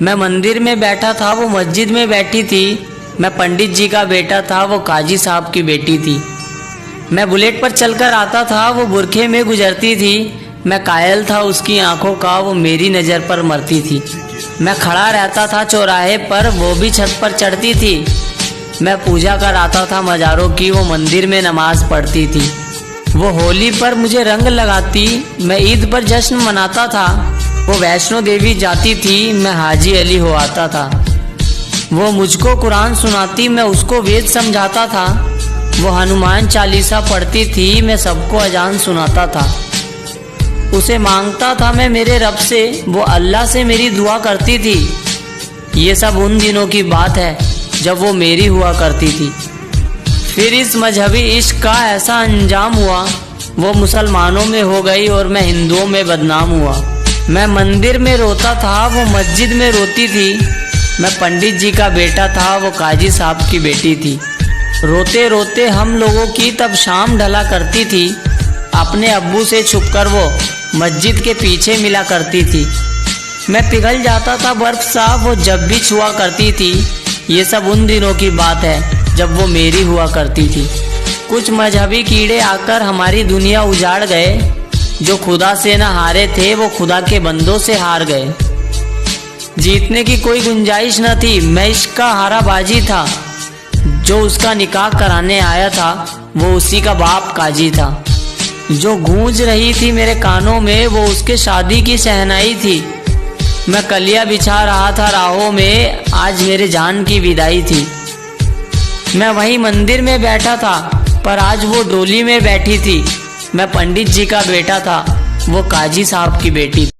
मैं मंदिर में बैठा था, वो मस्जिद में बैठी थी। मैं पंडित जी का बेटा था, वो काजी साहब की बेटी थी। मैं बुलेट पर चलकर आता था, वो बुरखे में गुजरती थी। मैं कायल था उसकी आंखों का, वो मेरी नज़र पर मरती थी। मैं खड़ा रहता था चौराहे पर, वो भी छत पर चढ़ती थी। मैं पूजा कर आता था मज़ारों की, वो मंदिर में नमाज पढ़ती थी। वो होली पर मुझे रंग लगाती, मैं ईद पर जश्न मनाता था। वो वैष्णो देवी जाती थी, मैं हाजी अली हो आता था। वो मुझको कुरान सुनाती, मैं उसको वेद समझाता था। वो हनुमान चालीसा पढ़ती थी, मैं सबको अजान सुनाता था। उसे मांगता था मैं मेरे रब से, वो अल्लाह से मेरी दुआ करती थी। ये सब उन दिनों की बात है जब वो मेरी हुआ करती थी। फिर इस मजहबी इश्क का ऐसा अंजाम हुआ, वो मुसलमानों में हो गई और मैं हिंदुओं में बदनाम हुआ। मैं मंदिर में रोता था, वो मस्जिद में रोती थी। मैं पंडित जी का बेटा था, वो काजी साहब की बेटी थी। रोते रोते हम लोगों की तब शाम ढला करती थी। अपने अब्बू से छुपकर वो मस्जिद के पीछे मिला करती थी। मैं पिघल जाता था बर्फ सा, वो जब भी छुआ करती थी। ये सब उन दिनों की बात है जब वो मेरी हुआ करती थी। कुछ मजहबी कीड़े आकर हमारी दुनिया उजाड़ गए। जो खुदा से न हारे थे, वो खुदा के बंदों से हार गए। जीतने की कोई गुंजाइश न थी, मैं इश्क का हारा बाजी था। जो उसका निकाह कराने आया था, वो उसी का बाप काजी था। जो गूंज रही थी मेरे कानों में, वो उसके शादी की शहनाई थी। मैं कलिया बिछा रहा था राहों में, आज मेरे जान की विदाई थी। मैं वहीं मंदिर में बैठा था, पर आज वो डोली में बैठी थी। मैं पंडित जी का बेटा था, वो काजी साहब की बेटी।